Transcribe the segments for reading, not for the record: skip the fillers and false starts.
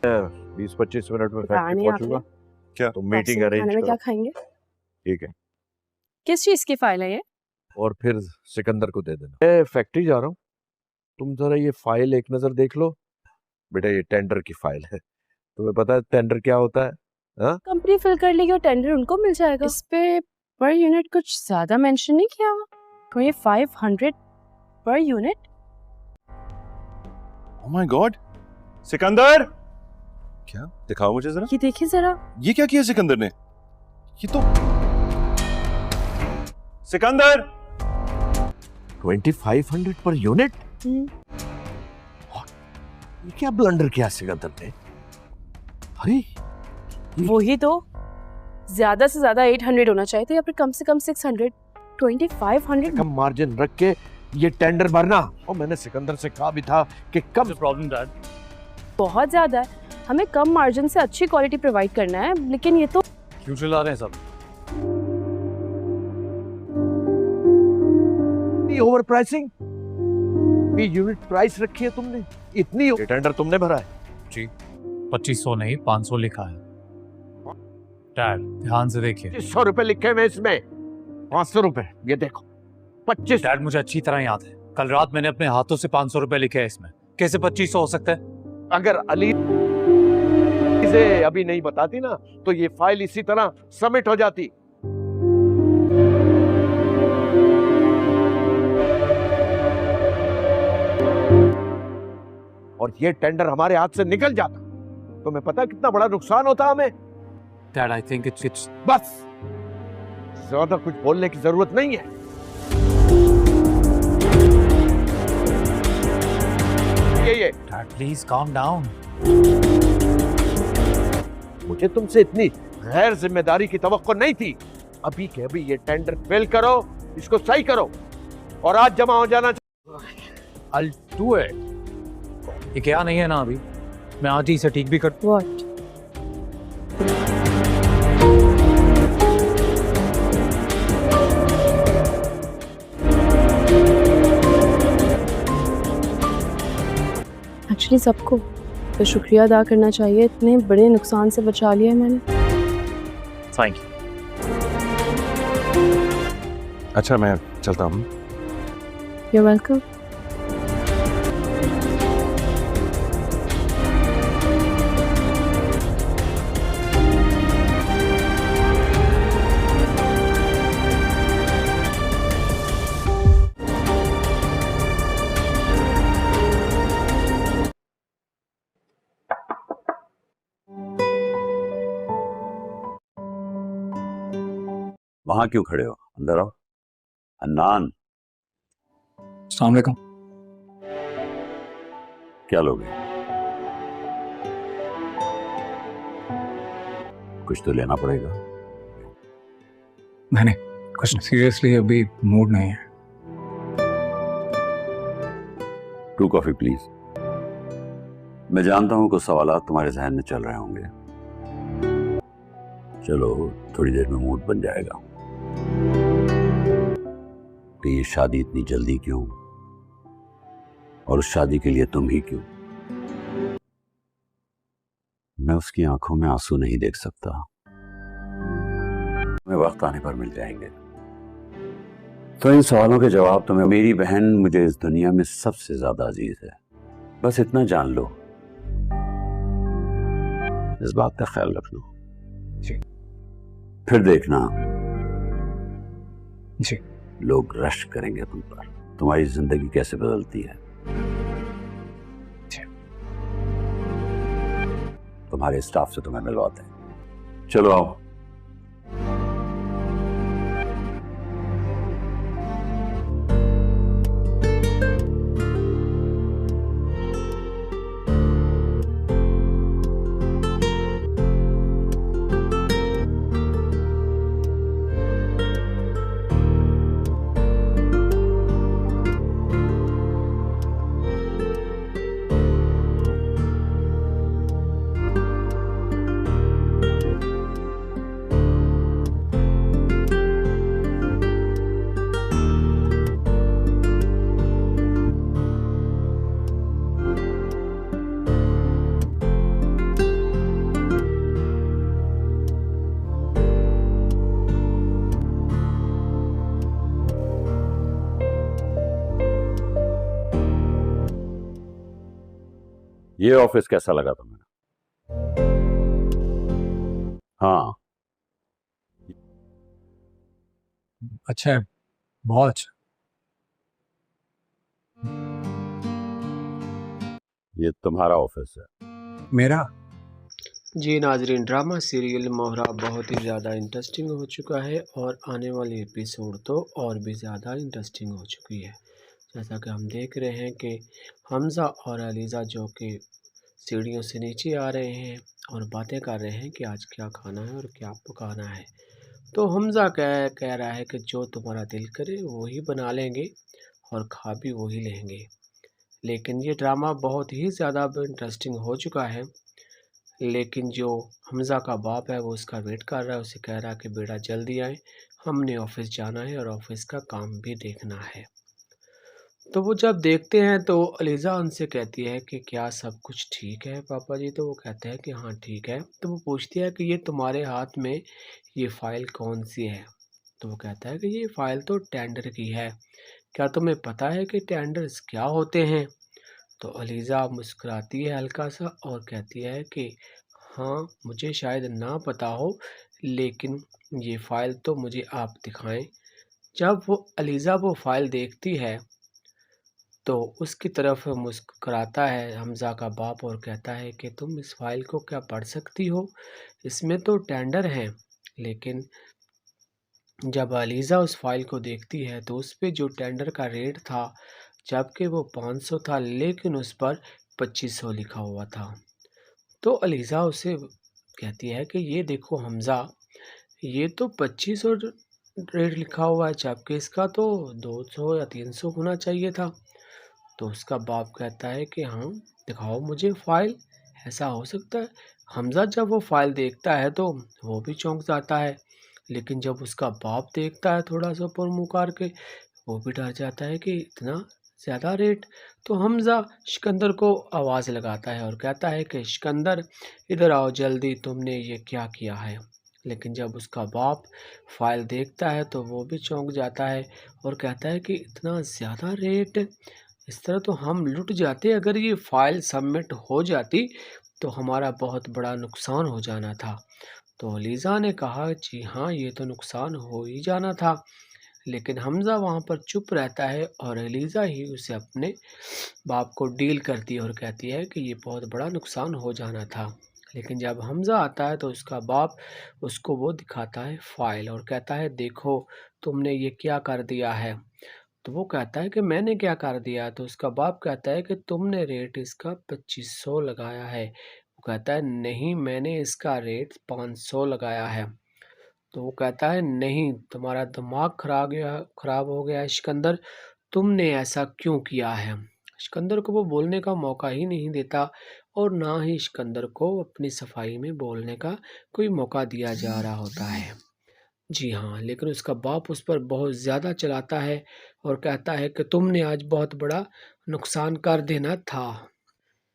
20-25 minute में पता factory नहीं पहुंचूंगा। क्या? तो मीटिंग खाने अरेंज में क्या करो। खाएंगे? ठीक है, किस चीज की फाइल है ये? और फिर सिकंदर को दे देना। मैं फैक्ट्री जा रहा हूँ, तुम जरा ये फाइल एक नजर देख लो। बेटा ये टेंडर की फाइल है, तुम्हें पता है टेंडर क्या होता है? हाँ, कंपनी फिल कर लेगी और टेंडर उनको मिल जाएगा। इस पे पर यूनिट कुछ ज्यादा मेंशन नहीं किया हुआ। और ये 500 per unit. Oh my God, Sikandar! क्या? दिखाओ मुझे जरा। ये देखिए जरा। ये क्या किया सिकंदर ने? ये तो सिकंदर! 2500 per unit? ये क्या ब्लंडर किया सिकंदर ने? अरे वही तो, ज्यादा से ज्यादा 800 होना चाहिए था या फिर कम से कम 600। 2500 कम मार्जिन रख के ये टेंडर भरना। और मैंने सिकंदर से कहा भी था कि कम प्रॉब्लम डैड। बहुत ज्यादा है। हमें कम मार्जिन से अच्छी क्वालिटी प्रोवाइड करना है, लेकिन ये तो क्यों चिल्ला रहे हैं सब? Over pricing. ये यूनिट प्राइस रखी है तुमने इतनी। ये टेंडर तुमने भरा है? जी 2500 नहीं 500 लिखा है। डैड ध्यान से देखिए। 2500 रुपए लिखे हुए इसमें। 500 रुपए ये देखो। 25। डैड मुझे अच्छी तरह याद है, कल रात मैंने अपने हाथों से 500 रुपए लिखे हैं इसमें। कैसे 2500 हो सकता है? अगर अली इसे अभी नहीं बताती ना तो ये फाइल इसी तरह सबमिट हो जाती। और ये टेंडर हमारे हाथ से निकल जाता तो मैं पता कितना बड़ा नुकसान होता हमें। डैड आई थिंक इट्स बस, ज्यादा कुछ बोलने की जरूरत नहीं है। ये डैड प्लीज काम डाउन। मुझे तुमसे इतनी गैर जिम्मेदारी की तवक्को नहीं थी। अभी के अभी ये टेंडर फेल करो, इसको सही करो और आज जमा हो जाना। I'll do it। ये क्या नहीं है ना अभी, मैं आज ही इसे ठीक भी कर। व्हाट? एक्चुअली सबको तो शुक्रिया अदा करना चाहिए, इतने बड़े नुकसान से बचा लिया मैंने। Thank you. अच्छा मैं चलता हूँ। You're welcome। वहां क्यों खड़े हो? अंदर आओ। अन्नान, अस्सलाम वालेकुम। क्या लोगे? कुछ तो लेना पड़ेगा। नहीं कुछ सीरियसली अभी मूड नहीं है। 2 कॉफी प्लीज। मैं जानता हूं कुछ सवालात तुम्हारे जहन में चल रहे होंगे। चलो थोड़ी देर में मूड बन जाएगा। तो ये शादी इतनी जल्दी क्यों? और उस शादी के लिए तुम ही क्यों? मैं उसकी आंखों में आंसू नहीं देख सकता। मैं वक्त आने पर मिल जाएंगे। तो इन सवालों के जवाब तुम्हें। मेरी बहन मुझे इस दुनिया में सबसे ज्यादा अजीज है, बस इतना जान लो। इस बात का ख्याल रख लो। जी। फिर देखना जी। लोग रश करेंगे तुम पर। तुम्हारी जिंदगी कैसे बदलती है। तुम्हारे स्टाफ से तुम्हें मिलवाते हैं। चलो आओ। ये ऑफिस कैसा लगा तुम्हें? हाँ, अच्छा है, बहुत अच्छा। ये तुम्हारा ऑफिस है। मेरा? जी नाजरीन, ड्रामा सीरियल मोहरा बहुत ही ज़्यादा इंटरेस्टिंग हो चुका है और आने वाले एपिसोड तो और भी ज़्यादा इंटरेस्टिंग हो चुकी है। जैसा कि हम देख रहे हैं कि हमज़ा और अलीज़ा जो कि सीढ़ियों से नीचे आ रहे हैं और बातें कर रहे हैं कि आज क्या खाना है और क्या पकाना है। तो हमज़ा कह रहा है कि जो तुम्हारा दिल करे वही बना लेंगे और खा भी वही लेंगे। लेकिन ये ड्रामा बहुत ही ज़्यादा इंटरेस्टिंग हो चुका है। लेकिन जो हमज़ा का बाप है वो उसका वेट कर रहा है, उसे कह रहा है कि बेटा जल्दी आए, हमने ऑफिस जाना है और ऑफिस का काम भी देखना है। तो वो जब देखते हैं तो अलीज़ा उनसे कहती है कि क्या सब कुछ ठीक है पापा जी? तो वो कहते हैं कि हाँ ठीक है। तो वो पूछती है कि ये तुम्हारे हाथ में ये फ़ाइल कौन सी है? तो वो कहता है कि ये फ़ाइल तो टेंडर की है। क्या तुम्हें पता है कि टेंडर्स क्या होते हैं? तो अलीज़ा मुस्कुराती है हल्का सा और कहती है कि हाँ, मुझे शायद ना पता हो, लेकिन ये फ़ाइल तो मुझे आप दिखाएं। जब वो अलीज़ा वो फ़ाइल देखती है तो उसकी तरफ मुस्कुराता है हमज़ा का बाप और कहता है कि तुम इस फ़ाइल को क्या पढ़ सकती हो? इसमें तो टेंडर हैं। लेकिन जब अलीज़ा उस फ़ाइल को देखती है तो उस पे जो टेंडर का रेट था, जबकि वो 500 था, लेकिन उस पर 2500 लिखा हुआ था। तो अलीज़ा उसे कहती है कि ये देखो हमज़ा, ये तो 2500 रेट लिखा हुआ है, जबकि इसका तो 200 या 300 होना चाहिए था। तो उसका बाप कहता है कि हाँ, दिखाओ मुझे फ़ाइल, ऐसा हो सकता है? हमज़ा जब वो फ़ाइल देखता है तो वो भी चौंक जाता है, लेकिन जब उसका बाप देखता है थोड़ा-सा ऊपर मुँह करके, वो भी डर जाता है कि इतना ज़्यादा रेट। तो हमज़ा सिकंदर को आवाज़ लगाता है और कहता है कि सिकंदर इधर आओ जल्दी, तुमने ये क्या किया है? लेकिन जब उसका बाप फ़ाइल देखता है तो वो भी चौंक जाता है और कहता है कि इतना ज़्यादा रेट, इस तरह तो हम लुट जाते। अगर ये फ़ाइल सबमिट हो जाती तो हमारा बहुत बड़ा नुकसान हो जाना था। तो लीज़ा ने कहा जी हाँ, ये तो नुकसान हो ही जाना था। लेकिन हमज़ा वहाँ पर चुप रहता है और एलिज़ा ही उसे अपने बाप को डील करती है और कहती है कि ये बहुत बड़ा नुकसान हो जाना था। लेकिन जब हमज़ा आता है तो उसका बाप उसको वो दिखाता है फ़ाइल और कहता है देखो तुमने ये क्या कर दिया है। तो वो कहता है कि मैंने क्या कर दिया? तो उसका बाप कहता है कि तुमने रेट इसका 2500 लगाया है। वो कहता है नहीं, मैंने इसका रेट 500 लगाया है। तो वो कहता है नहीं, तुम्हारा दिमाग खराब हो गया है सिकंदर, तुमने ऐसा क्यों किया है? सिकंदर को वो बोलने का मौका ही नहीं देता और ना ही सिकंदर को अपनी सफाई में बोलने का कोई मौका दिया जा रहा होता है। जी हाँ, लेकिन उसका बाप उस पर बहुत ज़्यादा चलाता है और कहता है कि तुमने आज बहुत बड़ा नुकसान कर देना था।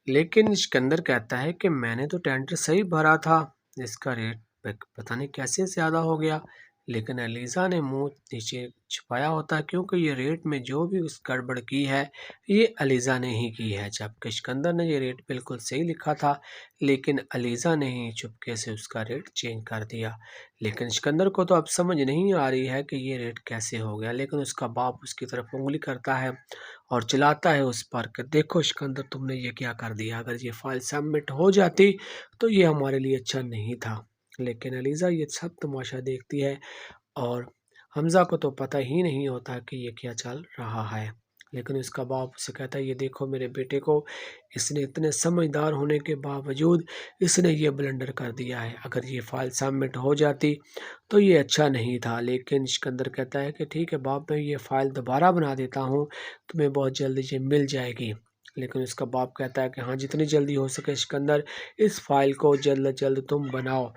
लेकिन सिकंदर कहता है कि मैंने तो टेंडर सही भरा था, इसका रेट पता नहीं कैसे ज़्यादा हो गया। लेकिन एलिज़ा ने मुंह नीचे छुपाया होता है क्योंकि ये रेट में जो भी उस गड़बड़ की है ये एलिज़ा ने ही की है, जबकि सिकंदर ने ये रेट बिल्कुल सही लिखा था, लेकिन एलिज़ा ने ही चुपके से उसका रेट चेंज कर दिया। लेकिन सिकंदर को तो अब समझ नहीं आ रही है कि ये रेट कैसे हो गया, लेकिन उसका बाप उसकी तरफ उंगली करता है और चिल्लाता है उस पर कि देखो सिकंदर, तुमने ये क्या कर दिया? अगर ये फाइल सबमिट हो जाती तो ये हमारे लिए अच्छा नहीं था। लेकिन एलिज़ा ये सब तमाशा देखती है और हमज़ा को तो पता ही नहीं होता कि ये क्या चल रहा है। लेकिन उसका बाप उसे कहता है ये देखो मेरे बेटे को, इसने इतने समझदार होने के बावजूद इसने ये ब्लंडर कर दिया है। अगर ये फाइल सबमिट हो जाती तो ये अच्छा नहीं था। लेकिन सिकंदर कहता है कि ठीक है बाप, मैं ये फ़ाइल दोबारा बना देता हूँ, तुम्हें बहुत जल्दी ये मिल जाएगी। लेकिन उसका बाप कहता है कि हाँ, जितनी जल्दी हो सके सिकंदर, इस फ़ाइल को जल्द से जल्द तुम बनाओ।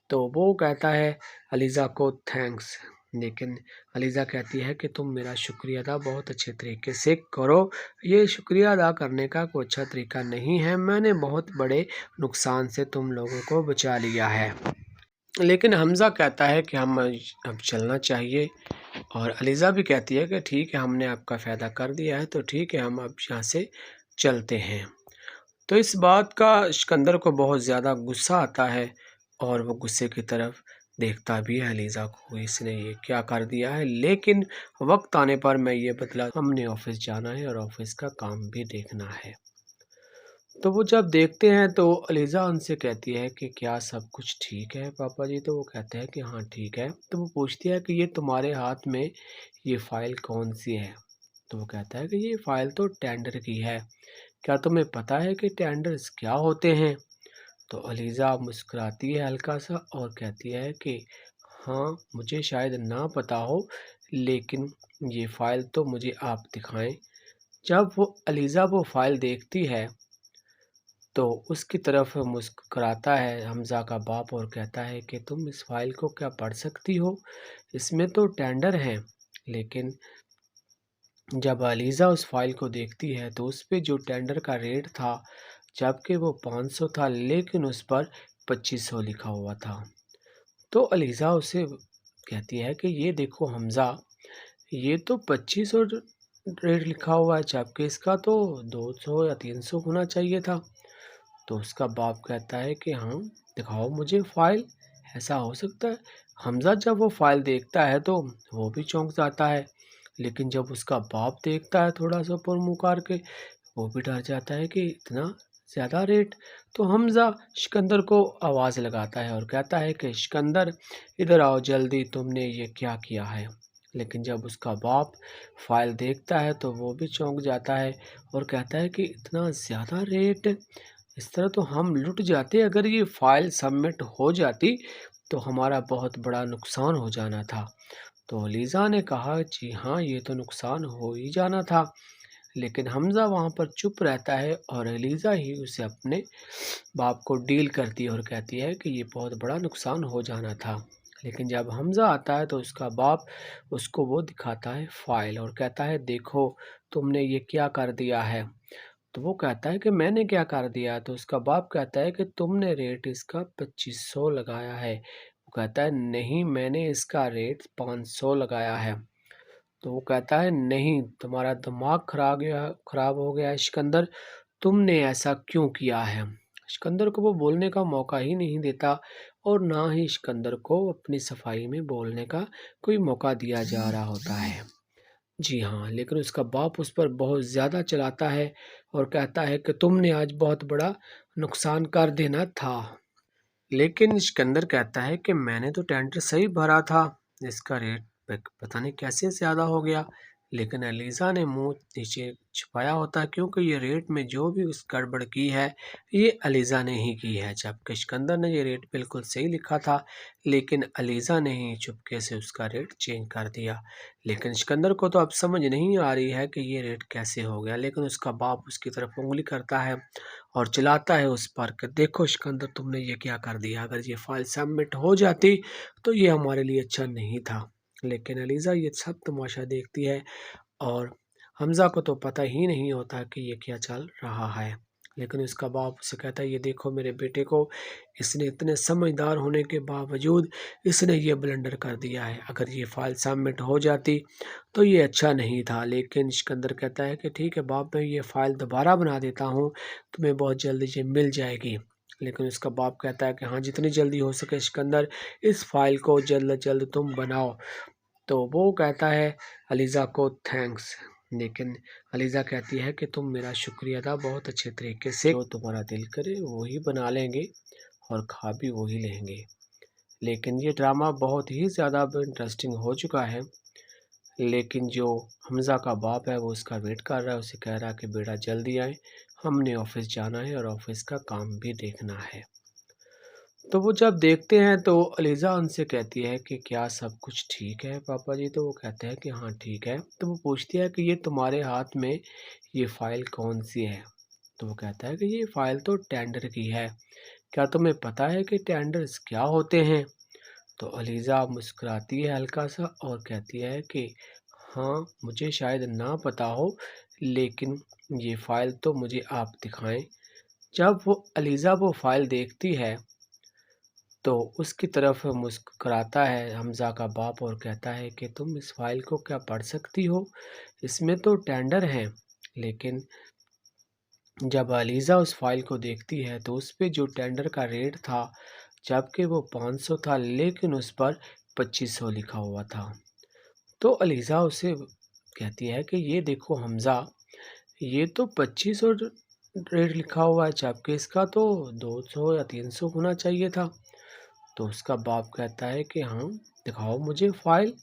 तो वो कहता है अलीज़ा को थैंक्स। लेकिन अलीज़ा कहती है कि तुम मेरा शुक्रिया अदा बहुत अच्छे तरीके से करो, ये शुक्रिया अदा करने का कोई अच्छा तरीका नहीं है, मैंने बहुत बड़े नुकसान से तुम लोगों को बचा लिया है। लेकिन हमज़ा कहता है कि हम अब चलना चाहिए और अलीज़ा भी कहती है कि ठीक है, हमने आपका फ़ायदा कर दिया है तो ठीक है, हम अब यहाँ से चलते हैं। तो इस बात का सिकंदर को बहुत ज़्यादा गुस्सा आता है और वो गुस्से की तरफ देखता भी है अलीज़ा को, इसने ये क्या कर दिया है। लेकिन वक्त आने पर मैं ये बदला, हमने ऑफिस जाना है और ऑफिस का काम भी देखना है। तो वो जब देखते हैं तो अलीज़ा उनसे कहती है कि क्या सब कुछ ठीक है पापा जी? तो वो कहते हैं कि हाँ ठीक है। तो वो पूछती है कि ये तुम्हारे हाथ में ये फ़ाइल कौन सी है? तो वो कहता है कि ये फ़ाइल तो टेंडर की है। क्या तुम्हें पता है कि टेंडर्स क्या होते हैं? तो अलीज़ा मुस्कुराती है हल्का-सा और कहती है कि हाँ, मुझे शायद ना पता हो, लेकिन ये फ़ाइल तो मुझे आप दिखाएँ। जब वो अलीज़ा वो फ़ाइल देखती है तो उसकी तरफ मुस्कुराता है हमज़ा का बाप और कहता है कि तुम इस फ़ाइल को क्या पढ़ सकती हो? इसमें तो टेंडर हैं। लेकिन जब अलीज़ा उस फ़ाइल को देखती है तो उस पे जो टेंडर का रेट था, जबकि वो 500 था, लेकिन उस पर 2500 लिखा हुआ था। तो अलीज़ा उसे कहती है कि ये देखो हमज़ा, ये तो 2500 रेट लिखा हुआ है, जबकि इसका तो 200 या 300 होना चाहिए था। तो उसका बाप कहता है कि हाँ, दिखाओ मुझे फ़ाइल, ऐसा हो सकता है? हमज़ा जब वो फ़ाइल देखता है तो वो भी चौंक जाता है, लेकिन जब उसका बाप देखता है थोड़ा-सा ऊपर मुँह करके, वो भी डर जाता है कि इतना ज़्यादा रेट। तो हमज़ा सिकंदर को आवाज़ लगाता है और कहता है कि सिकंदर, इधर आओ जल्दी, तुमने ये क्या किया है? लेकिन जब उसका बाप फ़ाइल देखता है तो वो भी चौंक जाता है और कहता है कि इतना ज़्यादा रेट, इस तरह तो हम लुट जाते। अगर ये फ़ाइल सबमिट हो जाती तो हमारा बहुत बड़ा नुकसान हो जाना था। तो लीज़ा ने कहा, जी हाँ, ये तो नुकसान हो ही जाना था। लेकिन हमज़ा वहाँ पर चुप रहता है और एलिज़ा ही उसे अपने बाप को डील करती है और कहती है कि ये बहुत बड़ा नुकसान हो जाना था। लेकिन जब हमज़ा आता है तो उसका बाप उसको वो दिखाता है फ़ाइल और कहता है, देखो तुमने ये क्या कर दिया है? तो वो कहता है कि मैंने क्या कर दिया? तो उसका बाप कहता है कि तुमने रेट इसका 2500 लगाया है। वो कहता है, नहीं, मैंने इसका रेट 500 लगाया है। तो वो कहता है, नहीं, तुम्हारा दिमाग खराब हो गया है सिकंदर, तुमने ऐसा क्यों किया है? सिकंदर को वो बोलने का मौका ही नहीं देता और ना ही सिकंदर को अपनी सफाई में बोलने का कोई मौका दिया जा रहा होता है। जी हाँ, लेकिन उसका बाप उस पर बहुत ज़्यादा चलाता है और कहता है कि तुमने आज बहुत बड़ा नुकसान कर देना था। लेकिन सिकंदर कहता है कि मैंने तो टेंडर सही भरा था, इसका रेट पता नहीं कैसे ज़्यादा हो गया। लेकिन एलिज़ा ने मुंह नीचे छुपाया होता है, क्योंकि ये रेट में जो भी उस गड़बड़ की है ये एलिज़ा ने ही की है, जबकि सिकंदर ने ये रेट बिल्कुल सही लिखा था, लेकिन एलिज़ा ने ही चुपके से उसका रेट चेंज कर दिया। लेकिन सिकंदर को तो अब समझ नहीं आ रही है कि ये रेट कैसे हो गया, लेकिन उसका बाप उसकी तरफ उंगली करता है और चिल्लाता है उस पर कि देखो सिकंदर, तुमने ये क्या कर दिया? अगर ये फ़ाइल सबमिट हो जाती तो ये हमारे लिए अच्छा नहीं था। लेकिन एलिज़ा ये सब तमाशा देखती है और हमज़ा को तो पता ही नहीं होता कि ये क्या चल रहा है। लेकिन उसका बाप उसे कहता है, ये देखो मेरे बेटे को, इसने इतने समझदार होने के बावजूद इसने ये ब्लंडर कर दिया है। अगर ये फ़ाइल सबमिट हो जाती तो ये अच्छा नहीं था। लेकिन सिकंदर कहता है कि ठीक है बाप, मैं ये फ़ाइल दोबारा बना देता हूँ, तुम्हें बहुत जल्दी ये मिल जाएगी। लेकिन उसका बाप कहता है कि हाँ, जितनी जल्दी हो सके सिकंदर, इस फ़ाइल को जल्द से जल्द तुम बनाओ। तो वो कहता है अलीज़ा को थैंक्स। लेकिन अलीज़ा कहती है कि तुम मेरा शुक्रिया अदा बहुत अच्छे तरीके से, जो तुम्हारा दिल करे वही बना लेंगे और खा भी वही लेंगे। लेकिन ये ड्रामा बहुत ही ज़्यादा अब इंटरेस्टिंग हो चुका है। लेकिन जो हमज़ा का बाप है वो उसका वेट कर रहा है, उसे कह रहा है कि बेटा जल्दी आए, हमने ऑफिस जाना है और ऑफिस का काम भी देखना है। तो वो जब देखते हैं तो अलीज़ा उनसे कहती है कि क्या सब कुछ ठीक है पापा जी? तो वो कहते हैं कि हाँ ठीक है। तो वो पूछती है कि ये तुम्हारे हाथ में ये फ़ाइल कौन सी है? तो वो कहता है कि ये फ़ाइल तो टेंडर की है। क्या तुम्हें पता है कि टेंडर्स क्या होते हैं? तो अलीज़ा मुस्कुराती है हल्का-सा और कहती है कि हाँ, मुझे शायद ना पता हो, लेकिन ये फ़ाइल तो मुझे आप दिखाएँ। जब वो अलीज़ा वो फ़ाइल देखती है तो उसकी तरफ मुस्कुराता है हमज़ा का बाप और कहता है कि तुम इस फ़ाइल को क्या पढ़ सकती हो? इसमें तो टेंडर हैं। लेकिन जब अलीज़ा उस फाइल को देखती है तो उस पे जो टेंडर का रेट था, जबकि वो 500 था, लेकिन उस पर 2500 लिखा हुआ था। तो अलीज़ा उसे कहती है कि ये देखो हमज़ा, ये तो 2500 रेट लिखा हुआ है, जबकि इसका तो 200 या 300 होना चाहिए था। तो उसका बाप कहता है कि हाँ, दिखाओ मुझे फाइल,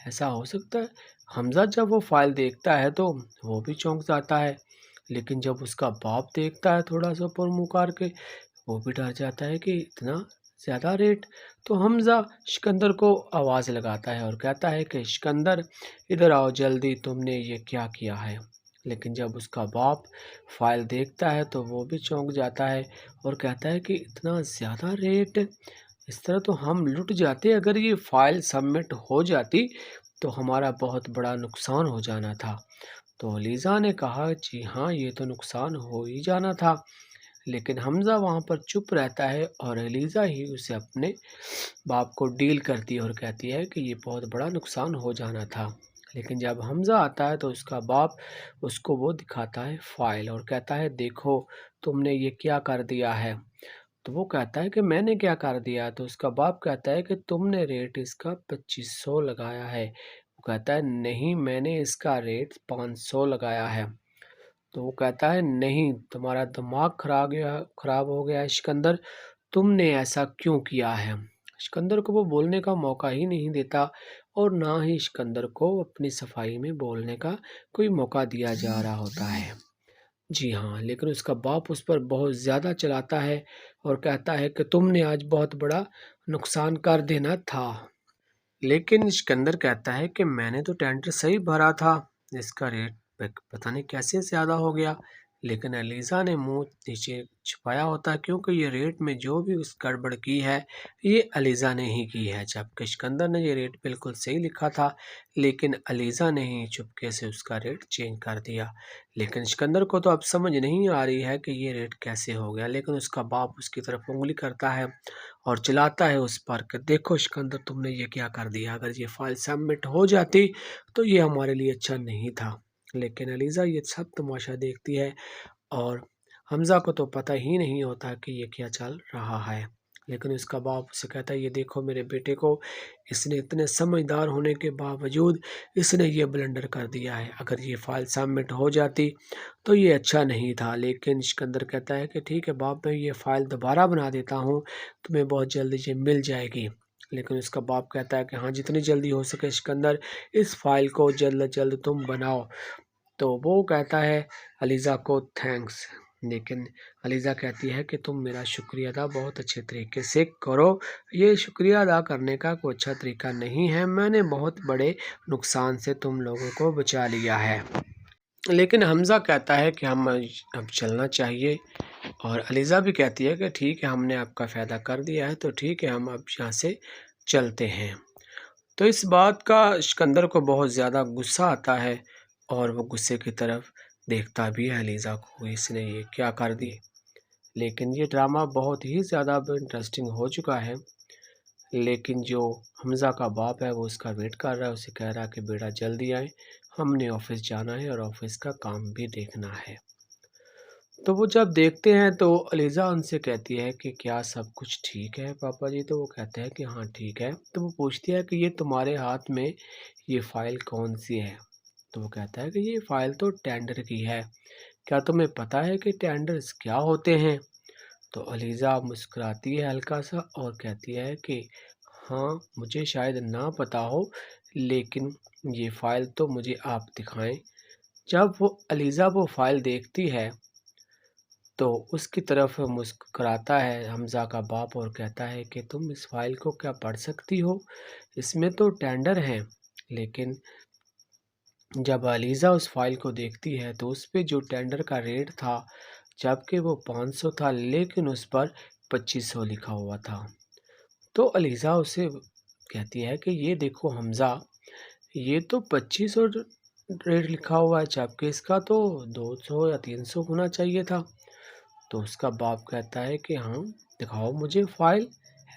ऐसा हो सकता है? हमज़ा जब वो फाइल देखता है तो वो भी चौंक जाता है, लेकिन जब उसका बाप देखता है थोड़ा सा ऊपर मुँह करके, वो भी डर जाता है कि इतना ज़्यादा रेट। तो हमज़ा सिकंदर को आवाज़ लगाता है और कहता है कि सिकंदर, इधर आओ जल्दी, तुमने ये क्या किया है? लेकिन जब उसका बाप फाइल देखता है तो वो भी चौंक जाता है और कहता है कि इतना ज़्यादा रेट, इस तरह तो हम लुट जाते। अगर ये फाइल सबमिट हो जाती तो हमारा बहुत बड़ा नुकसान हो जाना था। तो अलीज़ा ने कहा, जी हाँ, ये तो नुकसान हो ही जाना था। लेकिन हमज़ा वहाँ पर चुप रहता है और अलीज़ा ही उसे अपने बाप को डील करती है और कहती है कि ये बहुत बड़ा नुकसान हो जाना था। लेकिन जब हमज़ा आता है तो उसका बाप उसको वो दिखाता है फाइल और कहता है, देखो तुमने ये क्या कर दिया है। तो वो कहता है कि मैंने क्या कर दिया? तो उसका बाप कहता है कि तुमने रेट इसका 2500 लगाया है। वो कहता है, नहीं, मैंने इसका रेट 500 लगाया है। तो वो कहता है, नहीं, तुम्हारा दिमाग खराब हो गया है सिकंदर, तुमने ऐसा क्यों किया है? सिकंदर को वो बोलने का मौका ही नहीं देता और ना ही सिकंदर को अपनी सफाई में बोलने का कोई मौका दिया जा रहा होता है। जी हाँ, लेकिन उसका बाप उस पर बहुत ज़्यादा चलाता है और कहता है कि तुमने आज बहुत बड़ा नुकसान कर देना था। लेकिन सिकंदर कहता है कि मैंने तो टेंडर सही भरा था, इसका रेट पता नहीं कैसे ज़्यादा हो गया। लेकिन अलीज़ा ने मुंह नीचे छुपाया होता है, क्योंकि ये रेट में जो भी उस गड़बड़ की है ये अलीज़ा ने ही की है, जबकि सिकंदर ने ये रेट बिल्कुल सही लिखा था, लेकिन अलीज़ा ने ही चुपके से उसका रेट चेंज कर दिया। लेकिन सिकंदर को तो अब समझ नहीं आ रही है कि ये रेट कैसे हो गया, लेकिन उसका बाप उसकी तरफ उंगली करता है और चिल्लाता है उस पर कि देखो सिकंदर, तुमने ये क्या कर दिया? अगर ये फाइल सबमिट हो जाती तो ये हमारे लिए अच्छा नहीं था। लेकिन अलीज़ा ये सब तमाशा देखती है और हमज़ा को तो पता ही नहीं होता कि ये क्या चल रहा है। लेकिन उसका बाप उसे कहता है, ये देखो मेरे बेटे को, इसने इतने समझदार होने के बावजूद इसने ये ब्लंडर कर दिया है। अगर ये फाइल सबमिट हो जाती तो ये अच्छा नहीं था। लेकिन सिकंदर कहता है कि ठीक है बाप, मैं ये फाइल दोबारा बना देता हूँ, तुम्हें बहुत जल्दी ये मिल जाएगी। लेकिन उसका बाप कहता है कि हाँ, जितनी जल्दी हो सके सिकंदर, इस फाइल को जल्द से जल्द तुम बनाओ। तो वो कहता है अलीज़ा को थैंक्स। लेकिन अलीज़ा कहती है कि तुम मेरा शुक्रिया अदा बहुत अच्छे तरीके से करो, ये शुक्रिया अदा करने का कोई अच्छा तरीका नहीं है, मैंने बहुत बड़े नुकसान से तुम लोगों को बचा लिया है। लेकिन हमज़ा कहता है कि हम अब चलना चाहिए और अलीज़ा भी कहती है कि ठीक है, हमने आपका फ़ायदा कर दिया है, तो ठीक है, हम अब यहाँ से चलते हैं। तो इस बात का सिकंदर को बहुत ज़्यादा गुस्सा आता है और वो गुस्से की तरफ देखता भी है अलीज़ा को, इसने ये क्या कर दी। लेकिन ये ड्रामा बहुत ही ज़्यादा अब इंटरेस्टिंग हो चुका है। लेकिन जो हमज़ा का बाप है वो उसका वेट कर रहा है, उसे कह रहा है कि बेटा जल्दी आए, हमने ऑफिस जाना है और ऑफिस का काम भी देखना है। तो वो जब देखते हैं तो अलीज़ा उनसे कहती है कि क्या सब कुछ ठीक है पापा जी? तो वो कहते हैं कि हाँ ठीक है। तो वो पूछती है कि ये तुम्हारे हाथ में ये फ़ाइल कौन सी है? तो वो कहता है कि ये फ़ाइल तो टेंडर की है। क्या तुम्हें पता है कि टेंडर्स क्या होते हैं? तो अलीज़ा मुस्कुराती है हल्का सा और कहती है कि हाँ, मुझे शायद ना पता हो, लेकिन ये फ़ाइल तो मुझे आप दिखाएं। जब वो अलीज़ा वो फ़ाइल देखती है तो उसकी तरफ मुस्कुराता है हमज़ा का बाप और कहता है कि तुम इस फ़ाइल को क्या पढ़ सकती हो? इसमें तो टेंडर हैं। लेकिन जब अलीज़ा उस फ़ाइल को देखती है तो उस पे जो टेंडर का रेट था, जबकि वो 500 था, लेकिन उस पर 2500 लिखा हुआ था। तो अलीज़ा उसे कहती है कि ये देखो हमज़ा, ये तो 2500 रेट लिखा हुआ है, जबकि इसका तो 200 या 300 होना चाहिए था। तो उसका बाप कहता है कि हाँ, दिखाओ मुझे फाइल,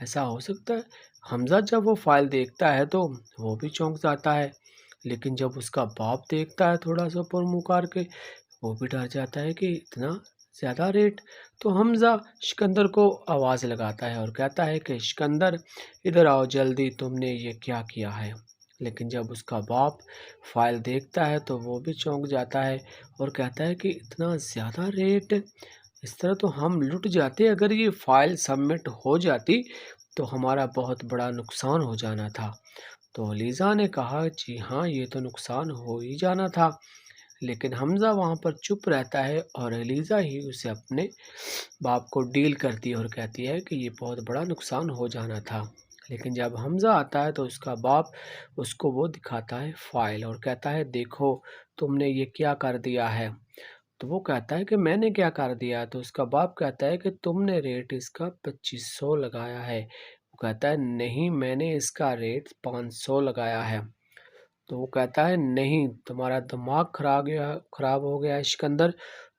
ऐसा हो सकता है? हमज़ा जब वो फाइल देखता है तो वो भी चौंक जाता है, लेकिन जब उसका बाप देखता है थोड़ा सा ऊपर मुँह करके, वो भी डर जाता है कि इतना ज़्यादा रेट। तो हमज़ा सिकंदर को आवाज़ लगाता है और कहता है कि सिकंदर इधर आओ जल्दी, तुमने ये क्या किया है। लेकिन जब उसका बाप फ़ाइल देखता है तो वो भी चौंक जाता है और कहता है कि इतना ज़्यादा रेट, इस तरह तो हम लुट जाते। अगर ये फ़ाइल सबमिट हो जाती तो हमारा बहुत बड़ा नुकसान हो जाना था। तो लीज़ा ने कहा, जी हाँ, ये तो नुकसान हो ही जाना था। लेकिन हमज़ा वहाँ पर चुप रहता है और एलिज़ा ही उसे अपने बाप को डील करती है और कहती है कि ये बहुत बड़ा नुकसान हो जाना था। लेकिन जब हमज़ा आता है तो उसका बाप उसको वो दिखाता है फ़ाइल और कहता है, देखो तुमने ये क्या कर दिया है। तो वो कहता है कि मैंने क्या कर दिया। तो उसका बाप कहता है कि तुमने रेट इसका 2500 लगाया है। वो कहता है, नहीं, मैंने इसका रेट 500 लगाया है। तो वो कहता है, नहीं, तुम्हारा दिमाग खराब हो गया है सिकंदर,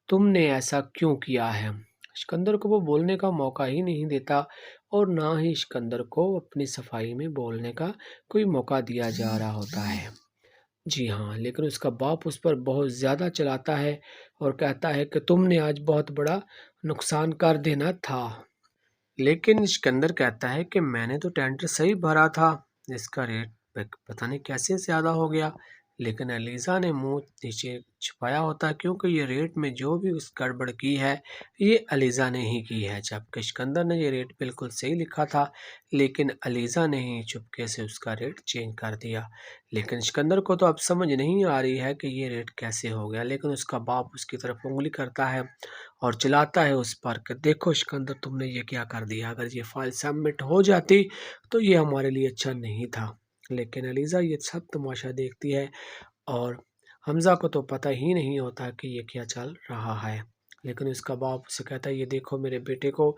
तुमने ऐसा क्यों किया है। सिकंदर को वो बोलने का मौका ही नहीं देता और ना ही सिकंदर को अपनी सफाई में बोलने का कोई मौका दिया जा रहा होता है। जी हाँ, लेकिन उसका बाप उस पर बहुत ज़्यादा चलाता है और कहता है कि तुमने आज बहुत बड़ा नुकसान कर देना था। लेकिन सिकंदर कहता है कि मैंने तो टेंडर सही भरा था, इसका रेट पता नहीं कैसे ज़्यादा हो गया। लेकिन एलिज़ा ने मुंह नीचे छुपाया होता है, क्योंकि ये रेट में जो भी उस गड़बड़ की है ये एलिज़ा ने ही की है। जबकि सिकंदर ने ये रेट बिल्कुल सही लिखा था, लेकिन एलिज़ा ने ही चुपके से उसका रेट चेंज कर दिया। लेकिन सिकंदर को तो अब समझ नहीं आ रही है कि ये रेट कैसे हो गया। लेकिन उसका बाप उसकी तरफ उंगली करता है और चिल्लाता है उस पर कि देखो सिकंदर, तुमने ये क्या कर दिया। अगर ये फाइल सबमिट हो जाती तो ये हमारे लिए अच्छा नहीं था। लेकिन एलिज़ा ये सब तमाशा देखती है और हमज़ा को तो पता ही नहीं होता कि ये क्या चल रहा है। लेकिन उसका बाप उसे कहता है, ये देखो मेरे बेटे को,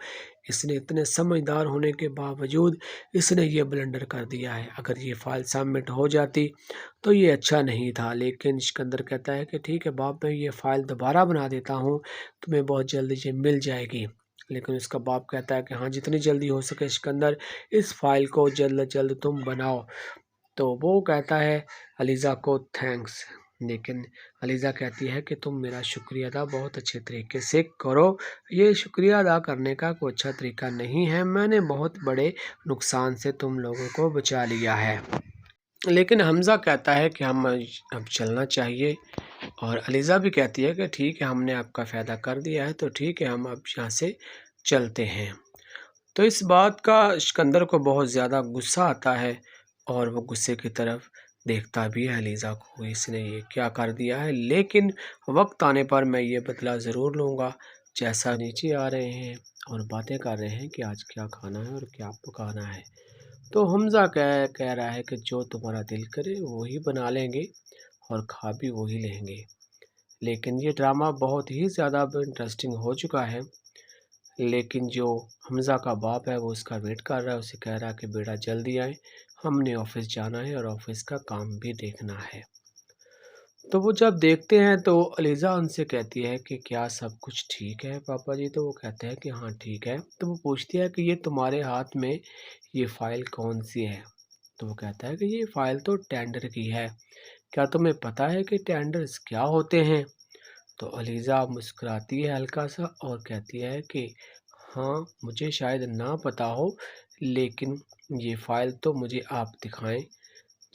इसने इतने समझदार होने के बावजूद इसने ये ब्लंडर कर दिया है। अगर ये फ़ाइल सबमिट हो जाती तो ये अच्छा नहीं था। लेकिन सिकंदर कहता है कि ठीक है बाप, मैं ये फ़ाइल दोबारा बना देता हूँ, तुम्हें बहुत जल्दी ये मिल जाएगी। लेकिन उसका बाप कहता है कि हाँ, जितनी जल्दी हो सके सिकंदर, इस फ़ाइल को जल्द से जल्द तुम बनाओ। तो वो कहता है अलीज़ा को थैंक्स। लेकिन अलीज़ा कहती है कि तुम मेरा शुक्रिया अदा बहुत अच्छे तरीके से करो। ये शुक्रिया अदा करने का कोई अच्छा तरीका नहीं है। मैंने बहुत बड़े नुकसान से तुम लोगों को बचा लिया है। लेकिन हमज़ा कहता है कि हम अब चलना चाहिए और अलीज़ा भी कहती है कि ठीक है, हमने आपका फ़ायदा कर दिया है, तो ठीक है, हम अब यहाँ से चलते हैं। तो इस बात का सिकंदर को बहुत ज़्यादा गुस्सा आता है और वो गुस्से की तरफ देखता भी है अलीज़ा को, इसने ये क्या कर दिया है। लेकिन वक्त आने पर मैं ये बदला ज़रूर लूँगा। जैसा नीचे आ रहे हैं और बातें कर रहे हैं कि आज क्या खाना है और क्या पकाना है। तो हमज़ा कह रहा है कि जो तुम्हारा दिल करे वही बना लेंगे और खा भी वही लेंगे। लेकिन ये ड्रामा बहुत ही ज़्यादा अब इंटरेस्टिंग हो चुका है। लेकिन जो हमज़ा का बाप है वो उसका वेट कर रहा है, उसे कह रहा है कि बेटा जल्दी आए, हमने ऑफिस जाना है और ऑफिस का काम भी देखना है। तो वो जब देखते हैं तो अलीज़ा उनसे कहती है कि क्या सब कुछ ठीक है पापा जी। तो वो कहते हैं कि हाँ ठीक है। तो वो पूछती है कि ये तुम्हारे हाथ में ये फ़ाइल कौन सी है। तो वो कहता है कि ये फ़ाइल तो टेंडर की है, क्या तुम्हें पता है कि टेंडर्स क्या होते हैं। तो अलीज़ा मुस्कुराती है हल्का सा और कहती है कि हाँ, मुझे शायद ना पता हो, लेकिन ये फ़ाइल तो मुझे आप दिखाएं।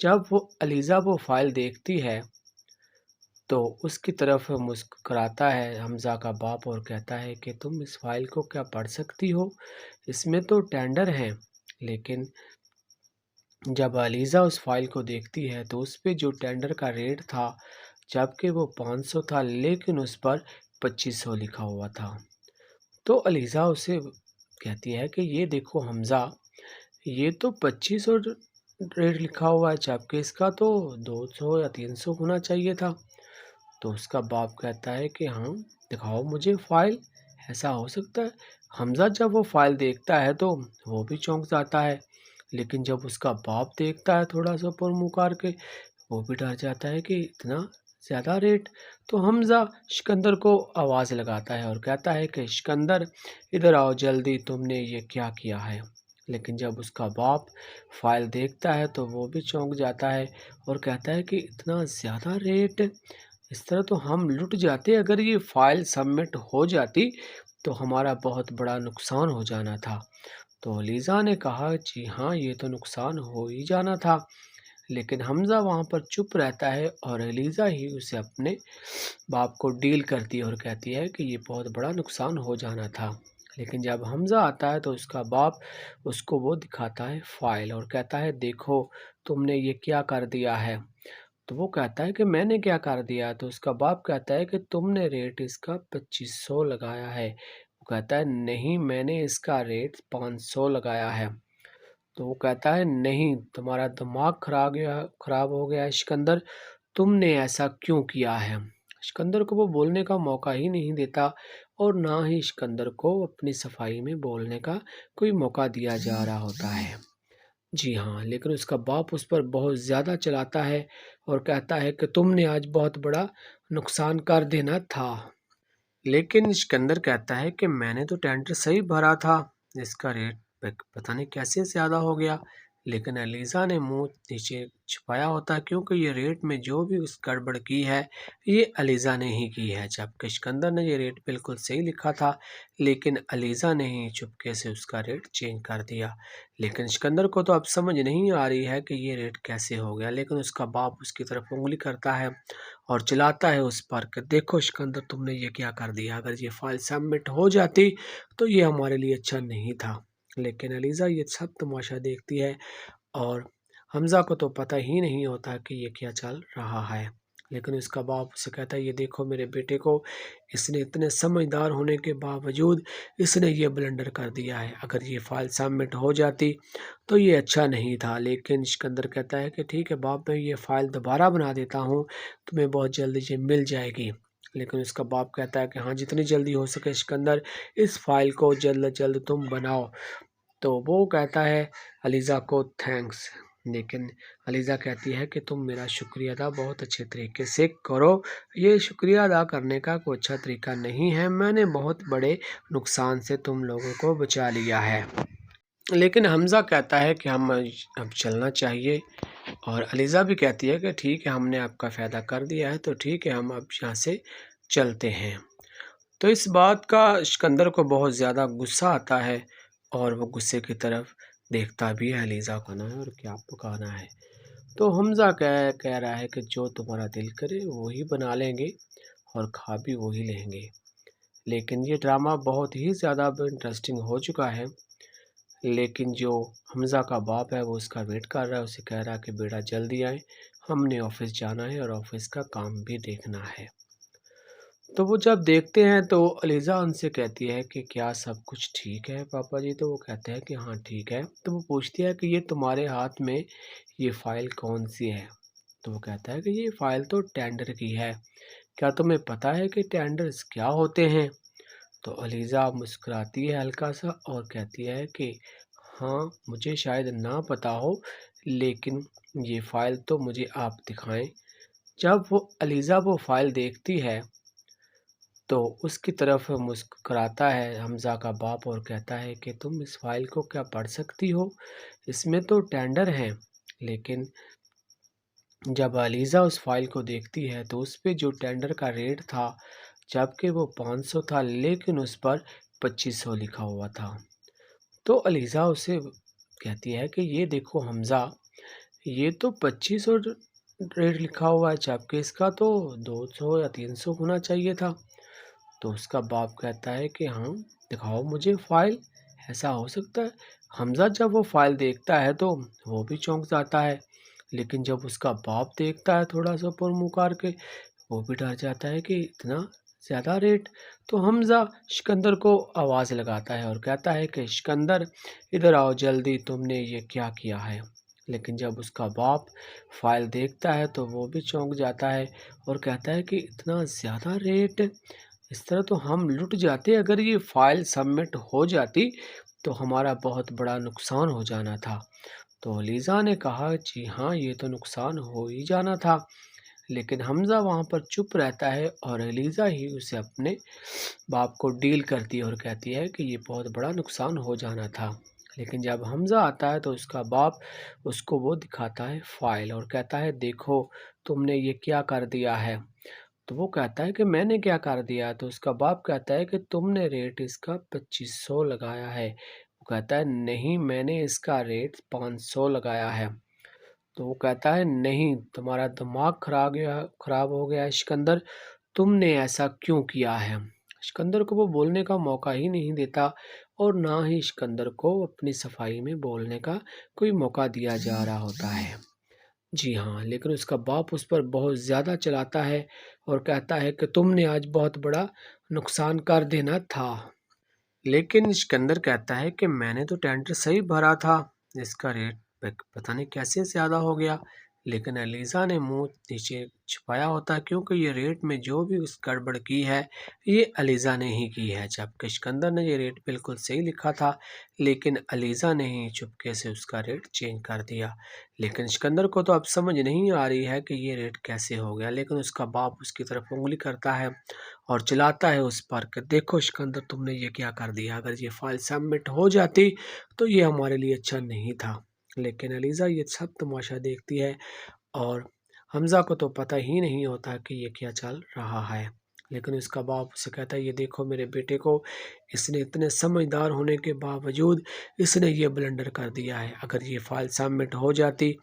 जब वो अलीज़ा वो फ़ाइल देखती है तो उसकी तरफ मुस्कुराता है हमज़ा का बाप और कहता है कि तुम इस फ़ाइल को क्या पढ़ सकती हो, इसमें तो टेंडर हैं। लेकिन जब अलीज़ा उस फ़ाइल को देखती है तो उस पे जो टेंडर का रेट था, जबकि वो 500 था, लेकिन उस पर 2500 लिखा हुआ था। तो अलीज़ा उसे कहती है कि ये देखो हमज़ा, ये तो 2500 रेट लिखा हुआ है, जबकि इसका तो 200 या 300 होना चाहिए था। तो उसका बाप कहता है कि हाँ, दिखाओ मुझे फ़ाइल, ऐसा हो सकता है। हमज़ा जब वो फ़ाइल देखता है तो वो भी चौंक जाता है। लेकिन जब उसका बाप देखता है थोड़ा सा ऊपर मुँह करके, वो भी डर जाता है कि इतना ज़्यादा रेट। तो हमज़ा सिकंदर को आवाज़ लगाता है और कहता है कि सिकंदर इधर आओ जल्दी, तुमने ये क्या किया है। लेकिन जब उसका बाप फ़ाइल देखता है तो वो भी चौंक जाता है और कहता है कि इतना ज़्यादा रेट, इस तरह तो हम लुट जाते अगर ये फ़ाइल सबमिट हो जाती, तो हमारा बहुत बड़ा नुकसान हो जाना था। तो अलीज़ा ने कहा, जी हाँ, ये तो नुकसान हो ही जाना था। लेकिन हमज़ा वहाँ पर चुप रहता है और अलीज़ा ही उसे अपने बाप को डील करती है और कहती है कि ये बहुत बड़ा नुकसान हो जाना था। लेकिन जब हमज़ा आता है तो उसका बाप उसको वो दिखाता है फ़ाइल और कहता है, देखो तुमने ये क्या कर दिया है। तो वो कहता है कि मैंने क्या कर दिया? तो उसका बाप कहता है कि तुमने रेट इसका 2500 लगाया है। वो कहता है, नहीं, मैंने इसका रेट 500 लगाया है। तो वो कहता है, नहीं, तुम्हारा दिमाग खराब हो गया है सिकंदर, तुमने ऐसा क्यों किया है? सिकंदर को वो बोलने का मौका ही नहीं देता और ना ही सिकंदर को अपनी सफाई में बोलने का कोई मौका दिया जा रहा होता है। जी हाँ, लेकिन उसका बाप उस पर बहुत ज़्यादा चलाता है और कहता है कि तुमने आज बहुत बड़ा नुकसान कर देना था। लेकिन सिकंदर कहता है कि मैंने तो टेंडर सही भरा था, इसका रेट पता नहीं कैसे ज़्यादा हो गया। लेकिन अलीज़ा ने मुंह नीचे छुपाया होता है क्योंकि ये रेट में जो भी उस गड़बड़ की है, ये अलीज़ा ने ही की है। जबकि सिकंदर ने ये रेट बिल्कुल सही लिखा था, लेकिन अलीज़ा ने ही चुपके से उसका रेट चेंज कर दिया। लेकिन सिकंदर को तो अब समझ नहीं आ रही है कि ये रेट कैसे हो गया, लेकिन उसका बाप उसकी तरफ उंगली करता है और चिल्लाता है उस पर कि देखो सिकंदर, तुमने ये क्या कर दिया? अगर ये फाइल सबमिट हो जाती तो ये हमारे लिए अच्छा नहीं था। लेकिन अलीज़ा ये सब तमाशा देखती है और हमज़ा को तो पता ही नहीं होता कि ये क्या चल रहा है। लेकिन उसका बाप उसे कहता है, ये देखो मेरे बेटे को, इसने इतने समझदार होने के बावजूद इसने ये ब्लंडर कर दिया है। अगर ये फ़ाइल सबमिट हो जाती तो ये अच्छा नहीं था। लेकिन सिकंदर कहता है कि ठीक है बाप, मैं ये फ़ाइल दोबारा बना देता हूँ, तुम्हें बहुत जल्दी ये मिल जाएगी। लेकिन उसका बाप कहता है कि हाँ, जितनी जल्दी हो सके सिकंदर, इस फ़ाइल को जल्द से जल्द तुम बनाओ। तो वो कहता है अलीज़ा को थैंक्स। लेकिन अलीज़ा कहती है कि तुम मेरा शुक्रिया अदा बहुत अच्छे तरीके से करो। ये शुक्रिया अदा करने का कोई अच्छा तरीका नहीं है। मैंने बहुत बड़े नुकसान से तुम लोगों को बचा लिया है। लेकिन हमज़ा कहता है कि हम अब चलना चाहिए और अलीज़ा भी कहती है कि ठीक है, हमने आपका फ़ायदा कर दिया है, तो ठीक है, हम अब यहाँ से चलते हैं। तो इस बात का सिकंदर को बहुत ज़्यादा गुस्सा आता है और वो गुस्से की तरफ देखता भी है अलीज़ा को ना है और क्या पकाना है। तो हमज़ा कह रहा है कि जो तुम्हारा दिल करे वही बना लेंगे और खा भी वही लेंगे। लेकिन ये ड्रामा बहुत ही ज़्यादा अब इंटरेस्टिंग हो चुका है। लेकिन जो हमज़ा का बाप है वो उसका वेट कर रहा है, उसे कह रहा है कि बेटा जल्दी आए, हमने ऑफ़िस जाना है और ऑफ़िस का काम भी देखना है। तो वो जब देखते हैं तो अलीज़ा उनसे कहती है कि क्या सब कुछ ठीक है पापा जी? तो वो कहते हैं कि हाँ ठीक है। तो वो पूछती है कि ये तुम्हारे हाथ में ये फ़ाइल कौन-सी है? तो वो कहता है कि ये फ़ाइल तो टेंडर की है। क्या तुम्हें पता है कि टेंडर्स क्या होते हैं? तो अलीज़ा मुस्कुराती है हल्का-सा और कहती है कि हाँ, मुझे शायद ना पता हो, लेकिन ये फ़ाइल तो मुझे आप दिखाएँ। जब वो अलीज़ा वो फ़ाइल देखती है तो उसकी तरफ मुस्कुराता है हमज़ा का बाप और कहता है कि तुम इस फ़ाइल को क्या पढ़ सकती हो? इसमें तो टेंडर हैं। लेकिन जब अलीज़ा उस फ़ाइल को देखती है तो उस पे जो टेंडर का रेट था, जबकि वो 500 था, लेकिन उस पर 2500 लिखा हुआ था। तो अलीज़ा उसे कहती है कि ये देखो हमज़ा, ये तो 2500 रेट लिखा हुआ है, जबकि इसका तो 200 या 300 होना चाहिए था। तो उसका बाप कहता है कि हाँ, दिखाओ मुझे फ़ाइल, ऐसा हो सकता है? हमज़ा जब वो फ़ाइल देखता है तो वो भी चौंक जाता है, लेकिन जब उसका बाप देखता है थोड़ा-सा ऊपर मुँह करके, वो भी डर जाता है कि इतना ज़्यादा रेट। तो हमज़ा सिकंदर को आवाज़ लगाता है और कहता है कि सिकंदर, इधर आओ जल्दी, तुमने ये क्या किया है? लेकिन जब उसका बाप फ़ाइल देखता है तो वो भी चौंक जाता है और कहता है कि इतना ज़्यादा रेट? इस तरह तो हम लुट जाते अगर ये फ़ाइल सबमिट हो जाती, तो हमारा बहुत बड़ा नुकसान हो जाना था। तो अलीज़ा ने कहा, जी हाँ, ये तो नुकसान हो ही जाना था। लेकिन हमज़ा वहाँ पर चुप रहता है और अलीज़ा ही उसे अपने बाप को डील करती है और कहती है कि ये बहुत बड़ा नुकसान हो जाना था। लेकिन जब हमज़ा आता है तो उसका बाप उसको वो दिखाता है फ़ाइल और कहता है, देखो तुमने ये क्या कर दिया है? तो वो कहता है कि मैंने क्या कर दिया? तो उसका बाप कहता है कि तुमने रेट इसका 2500 लगाया है। वो कहता है नहीं, मैंने इसका रेट 500 लगाया है। तो वो कहता है नहीं, तुम्हारा दिमाग खराब हो गया है सिकंदर, तुमने ऐसा क्यों किया है? सिकंदर को वो बोलने का मौका ही नहीं देता और ना ही सिकंदर को अपनी सफाई में बोलने का कोई मौका दिया जा रहा होता है। जी हाँ, लेकिन उसका बाप उस पर बहुत ज़्यादा चलाता है और कहता है कि तुमने आज बहुत बड़ा नुकसान कर देना था। लेकिन सिकंदर कहता है कि मैंने तो टेंडर सही भरा था, इसका रेट पता नहीं कैसे ज़्यादा हो गया। लेकिन एलिज़ा ने मुंह नीचे छुपाया होता है, क्योंकि ये रेट में जो भी उस गड़बड़ की है ये एलिज़ा ने ही की है, जबकि सिकंदर ने ये रेट बिल्कुल सही लिखा था, लेकिन एलिज़ा ने ही चुपके से उसका रेट चेंज कर दिया। लेकिन सिकंदर को तो अब समझ नहीं आ रही है कि ये रेट कैसे हो गया, लेकिन उसका बाप उसकी तरफ उंगली करता है और चिल्लाता है उस पर कि देखो सिकंदर, तुमने ये क्या कर दिया? अगर ये फाइल सबमिट हो जाती तो ये हमारे लिए अच्छा नहीं था। लेकिन एलिज़ा ये सब तमाशा देखती है और हमज़ा को तो पता ही नहीं होता कि ये क्या चल रहा है। लेकिन उसका बाप उसे कहता है ये देखो मेरे बेटे को, इसने इतने समझदार होने के बावजूद इसने ये ब्लंडर कर दिया है। अगर ये फाइल सबमिट हो जाती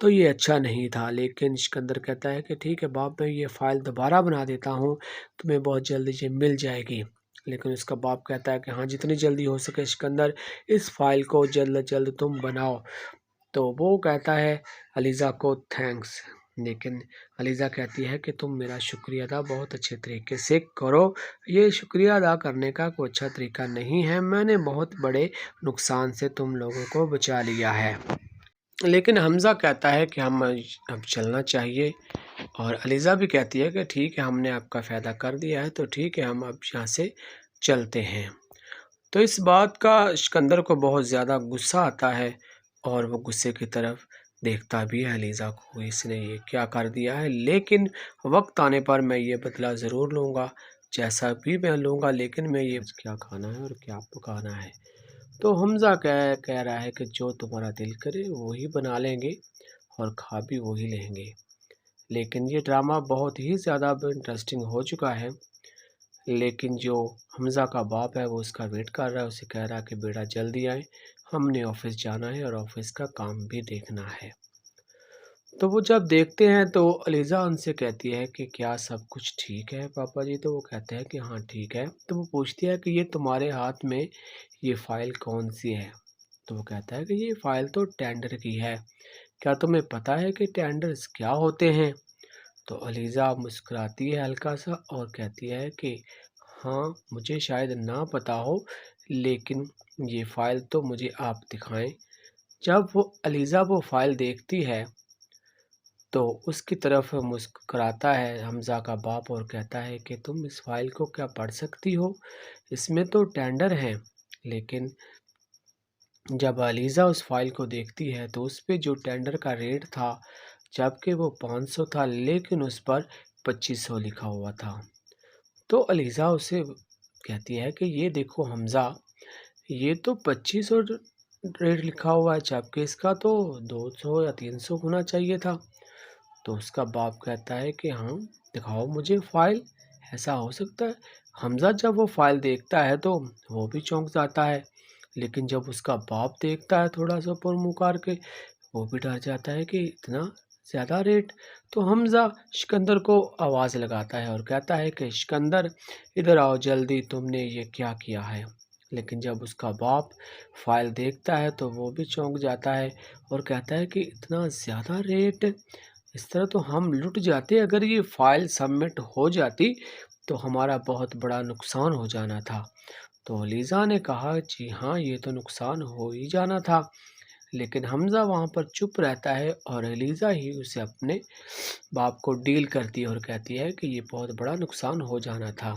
तो ये अच्छा नहीं था। लेकिन सिकंदर कहता है कि ठीक है बाप, मैं ये फ़ाइल दोबारा बना देता हूँ, तुम्हें बहुत जल्दी ये मिल जाएगी। लेकिन उसका बाप कहता है कि हाँ, जितनी जल्दी हो सके सिकंदर, इस फ़ाइल को जल्द से जल्द तुम बनाओ। तो वो कहता है अलीज़ा को थैंक्स। लेकिन अलीज़ा कहती है कि तुम मेरा शुक्रिया अदा बहुत अच्छे तरीके से करो। ये शुक्रिया अदा करने का कोई अच्छा तरीका नहीं है। मैंने बहुत बड़े नुकसान से तुम लोगों को बचा लिया है। लेकिन हमज़ा कहता है कि हम अब चलना चाहिए और अलीज़ा भी कहती है कि ठीक है, हमने आपका फ़ायदा कर दिया है, तो ठीक है, हम अब यहाँ से चलते हैं। तो इस बात का सिकंदर को बहुत ज़्यादा गुस्सा आता है और वो गुस्से की तरफ देखता भी है अलीज़ा को, इसने ये क्या कर दिया है। लेकिन वक्त आने पर मैं ये बदला ज़रूर लूँगा, जैसा भी मैं लूँगा, लेकिन मैं ये क्या खाना है और क्या पकाना है। तो हमज़ा कह रहा है कि जो तुम्हारा दिल करे वही बना लेंगे और खा भी वही लेंगे। लेकिन ये ड्रामा बहुत ही ज़्यादा अब इंटरेस्टिंग हो चुका है। लेकिन जो हमज़ा का बाप है वो उसका वेट कर रहा है, उसे कह रहा है कि बेटा जल्दी आए, हमने ऑफिस जाना है और ऑफिस का काम भी देखना है। तो वो जब देखते हैं तो अलीज़ा उनसे कहती है कि क्या सब कुछ ठीक है पापा जी? तो वो कहते हैं कि हाँ ठीक है। तो वो पूछती है कि ये तुम्हारे हाथ में ये फ़ाइल कौन सी है? तो वो कहता है कि ये फ़ाइल तो टेंडर की है। क्या तुम्हें पता है कि टेंडर्स क्या होते हैं? तो अलीज़ा मुस्कुराती है हल्का सा और कहती है कि हाँ, मुझे शायद ना पता हो, लेकिन ये फ़ाइल तो मुझे आप दिखाएँ। जब वो अलीज़ा वो फ़ाइल देखती है तो उसकी तरफ मुस्कुराता है हमज़ा का बाप और कहता है कि तुम इस फ़ाइल को क्या पढ़ सकती हो? इसमें तो टेंडर हैं। लेकिन जब अलीज़ा उस फ़ाइल को देखती है तो उस पे जो टेंडर का रेट था, जबकि वो 500 था, लेकिन उस पर 2500 लिखा हुआ था। तो अलीज़ा उसे कहती है कि ये देखो हमज़ा, ये तो 2500 रेट लिखा हुआ है, जबकि इसका तो 200 या 300 होना चाहिए था। तो उसका बाप कहता है कि हाँ, दिखाओ मुझे फ़ाइल, ऐसा हो सकता है? हमज़ा जब वो फ़ाइल देखता है तो वो भी चौंक जाता है, लेकिन जब उसका बाप देखता है थोड़ा-सा ऊपर मुँह करके, वो भी डर जाता है कि इतना ज़्यादा रेट। तो हमज़ा सिकंदर को आवाज़ लगाता है और कहता है कि सिकंदर, इधर आओ जल्दी, तुमने ये क्या किया है? लेकिन जब उसका बाप फ़ाइल देखता है तो वो भी चौंक जाता है और कहता है कि इतना ज़्यादा रेट, इस तरह तो हम लुट जाते। अगर ये फ़ाइल सबमिट हो जाती तो हमारा बहुत बड़ा नुकसान हो जाना था। तो लीज़ा ने कहा जी हाँ, ये तो नुकसान हो ही जाना था। लेकिन हमज़ा वहाँ पर चुप रहता है और एलिज़ा ही उसे अपने बाप को डील करती है और कहती है कि ये बहुत बड़ा नुकसान हो जाना था।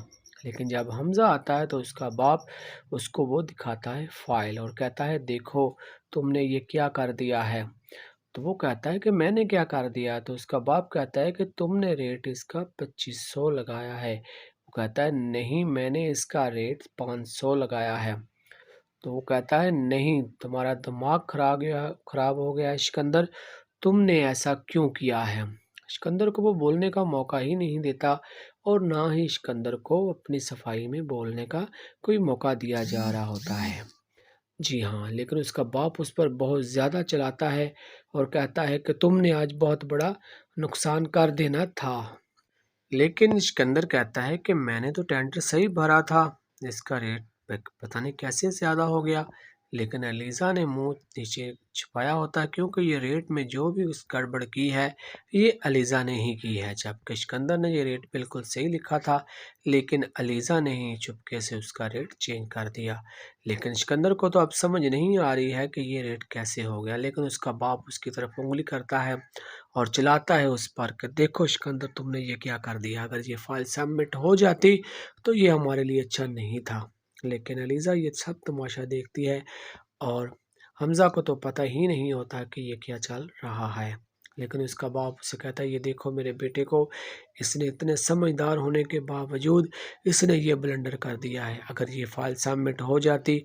लेकिन जब हमज़ा आता है तो उसका बाप उसको वो दिखाता है फ़ाइल और कहता है देखो, तुमने ये क्या कर दिया है? तो वो कहता है कि मैंने क्या कर दिया? तो उसका बाप कहता है कि तुमने रेट इसका 2500 लगाया है। वो कहता है नहीं, मैंने इसका रेट 500 लगाया है। तो वो कहता है नहीं, तुम्हारा दिमाग खराब हो गया है सिकंदर, तुमने ऐसा क्यों किया है? सिकंदर को वो बोलने का मौका ही नहीं देता और ना ही सिकंदर को अपनी सफाई में बोलने का कोई मौका दिया जा रहा होता है। जी हाँ, लेकिन उसका बाप उस पर बहुत ज़्यादा चलाता है और कहता है कि तुमने आज बहुत बड़ा नुकसान कर देना था। लेकिन सिकंदर कहता है कि मैंने तो टेंडर सही भरा था, इसका रेट पता नहीं कैसे ज़्यादा हो गया। लेकिन एलिज़ा ने मुंह नीचे छुपाया होता है, क्योंकि ये रेट में जो भी उस गड़बड़ की है ये एलिज़ा ने ही की है, जबकि सिकंदर ने ये रेट बिल्कुल सही लिखा था, लेकिन एलिज़ा ने ही चुपके से उसका रेट चेंज कर दिया। लेकिन सिकंदर को तो अब समझ नहीं आ रही है कि ये रेट कैसे हो गया, लेकिन उसका बाप उसकी तरफ उंगली करता है और चिल्लाता है उस पर कि देखो सिकंदर, तुमने ये क्या कर दिया, अगर ये फाइल सबमिट हो जाती तो ये हमारे लिए अच्छा नहीं था। लेकिन एलिज़ा ये सब तमाशा देखती है और हमज़ा को तो पता ही नहीं होता कि ये क्या चल रहा है। लेकिन उसका बाप उसे कहता है, ये देखो मेरे बेटे को, इसने इतने समझदार होने के बावजूद इसने ये ब्लंडर कर दिया है, अगर ये फाइल सबमिट हो जाती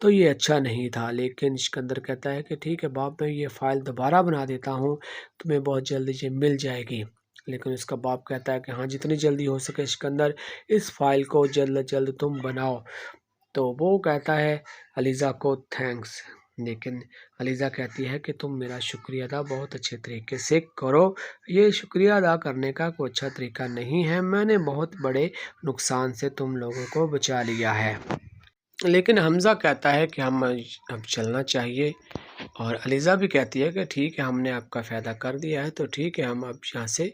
तो ये अच्छा नहीं था। लेकिन सिकंदर कहता है कि ठीक है बाप, मैं ये फ़ाइल दोबारा बना देता हूँ, तुम्हें बहुत जल्दी ये मिल जाएगी। लेकिन उसका बाप कहता है कि हाँ, जितनी जल्दी हो सके सिकंदर, इस फ़ाइल को जल्द से जल्द तुम बनाओ। तो वो कहता है एलिज़ा को थैंक्स। लेकिन एलिज़ा कहती है कि तुम मेरा शुक्रिया अदा बहुत अच्छे तरीके से करो, ये शुक्रिया अदा करने का कोई अच्छा तरीका नहीं है, मैंने बहुत बड़े नुकसान से तुम लोगों को बचा लिया है। लेकिन हमज़ा कहता है कि हम अब चलना चाहिए, और एलिज़ा भी कहती है कि ठीक है, हमने आपका फ़ायदा कर दिया है, तो ठीक है, हम अब यहाँ से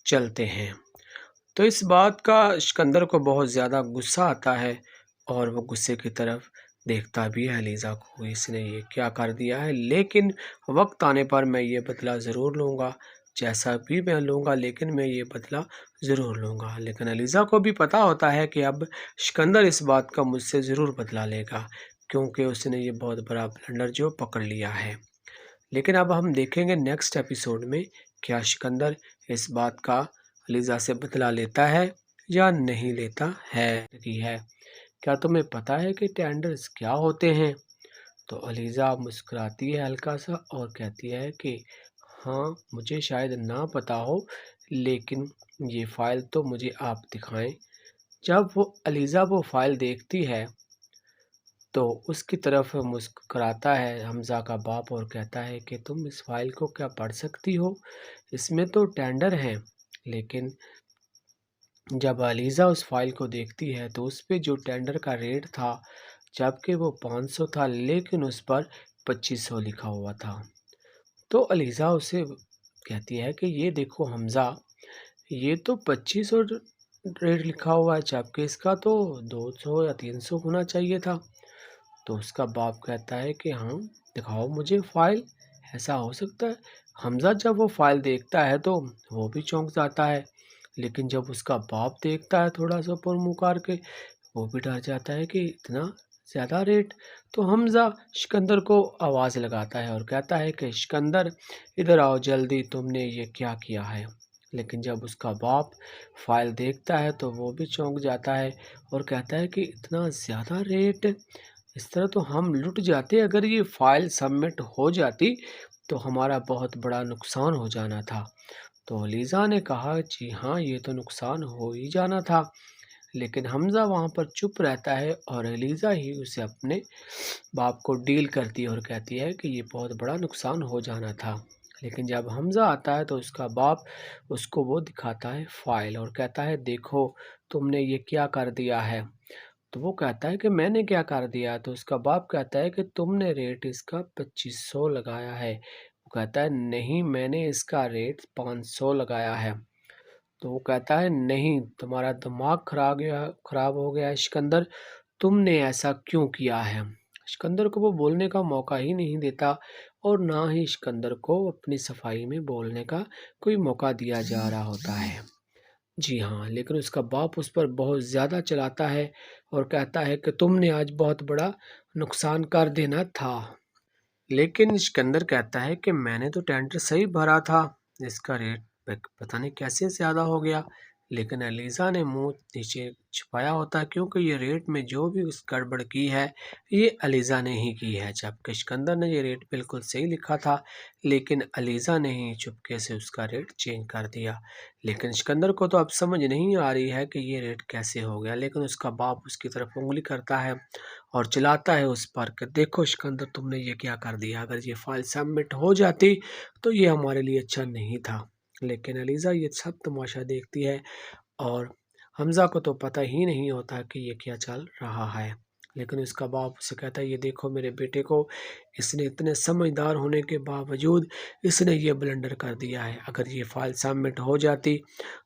चलते हैं। तो इस बात का सिकंदर को बहुत ज़्यादा गुस्सा आता है और वो गुस्से की तरफ देखता भी है एलिज़ा को, इसने ये क्या कर दिया है। लेकिन वक्त आने पर मैं ये बदला ज़रूर लूँगा, जैसा भी मैं लूँगा, लेकिन मैं ये बदला ज़रूर लूँगा। लेकिन एलिज़ा को भी पता होता है कि अब सिकंदर इस बात का मुझसे ज़रूर बदला लेगा, क्योंकि उसने ये बहुत बड़ा ब्लंडर जो पकड़ लिया है। लेकिन अब हम देखेंगे नेक्स्ट एपिसोड में, क्या सिकंदर इस बात का एलिज़ा से बदला लेता है या नहीं लेता है। क्या तुम्हें पता है कि टेंडर्स क्या होते हैं? तो एलिज़ा मुस्कुराती है हल्का सा और कहती है कि हाँ, मुझे शायद ना पता हो, लेकिन ये फ़ाइल तो मुझे आप दिखाएं। जब वो एलिज़ा वो फ़ाइल देखती है तो उसकी तरफ मुस्कुराता है हमज़ा का बाप और कहता है कि तुम इस फ़ाइल को क्या पढ़ सकती हो? इसमें तो टेंडर हैं। लेकिन जब एलिज़ा उस फ़ाइल को देखती है तो उस पे जो टेंडर का रेट था, जबकि वो 500 था, लेकिन उस पर 2500 लिखा हुआ था। तो एलिज़ा उसे कहती है कि ये देखो हमज़ा, ये तो 2500 रेट लिखा हुआ है, जबकि इसका तो 200 या 300 होना चाहिए था। तो उसका बाप कहता है कि हाँ, दिखाओ मुझे फ़ाइल, ऐसा हो सकता है? हमज़ा जब वो फ़ाइल देखता है तो वो भी चौंक जाता है, लेकिन जब उसका बाप देखता है थोड़ा-सा ऊपर मुँह करके, वो भी डर जाता है कि इतना ज़्यादा रेट। तो हमज़ा सिकंदर को आवाज़ लगाता है और कहता है कि सिकंदर, इधर आओ जल्दी, तुमने ये क्या किया है? लेकिन जब उसका बाप फ़ाइल देखता है तो वो भी चौंक जाता है और कहता है कि इतना ज़्यादा रेट, इस तरह तो हम लुट जाते, अगर ये फ़ाइल सबमिट हो जाती तो हमारा बहुत बड़ा नुकसान हो जाना था। तो एलिज़ा ने कहा, जी हाँ, ये तो नुकसान हो ही जाना था। लेकिन हमज़ा वहाँ पर चुप रहता है और एलिज़ा ही उसे अपने बाप को डील करती है और कहती है कि ये बहुत बड़ा नुकसान हो जाना था। लेकिन जब हमज़ा आता है तो उसका बाप उसको वो दिखाता है फ़ाइल और कहता है, देखो तुमने ये क्या कर दिया है। तो वो कहता है कि मैंने क्या कर दिया? तो उसका बाप कहता है कि तुमने रेट इसका 2500 लगाया है। वो कहता है, नहीं, मैंने इसका रेट 500 लगाया है। तो वो कहता है, नहीं, तुम्हारा दिमाग खराब हो गया है सिकंदर, तुमने ऐसा क्यों किया है? सिकंदर को वो बोलने का मौका ही नहीं देता और ना ही सिकंदर को अपनी सफाई में बोलने का कोई मौका दिया जा रहा होता है। जी हाँ, लेकिन उसका बाप उस पर बहुत ज़्यादा चलाता है और कहता है कि तुमने आज बहुत बड़ा नुकसान कर देना था। लेकिन सिकंदर कहता है कि मैंने तो टेंडर सही भरा था, इसका रेट पता नहीं कैसे ज़्यादा हो गया। लेकिन अलीज़ा ने मुंह नीचे छुपाया होता, क्योंकि ये रेट में जो भी उस गड़बड़ की है ये अलीज़ा ने ही की है। जबकि सिकंदर ने ये रेट बिल्कुल सही लिखा था, लेकिन अलीज़ा ने ही चुपके से उसका रेट चेंज कर दिया। लेकिन सिकंदर को तो अब समझ नहीं आ रही है कि ये रेट कैसे हो गया, लेकिन उसका बाप उसकी तरफ उंगली करता है और चिल्लाता है उस पर कि देखो सिकंदर, तुमने ये क्या कर दिया, अगर ये फाइल सबमिट हो जाती तो ये हमारे लिए अच्छा नहीं था। लेकिन अलीज़ा ये सब तमाशा देखती है और हमज़ा को तो पता ही नहीं होता कि ये क्या चल रहा है। लेकिन उसका बाप उसे कहता है, ये देखो मेरे बेटे को, इसने इतने समझदार होने के बावजूद इसने ये ब्लंडर कर दिया है, अगर ये फाइल सबमिट हो जाती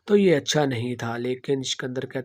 तो ये अच्छा नहीं था। लेकिन सिकंदर कहता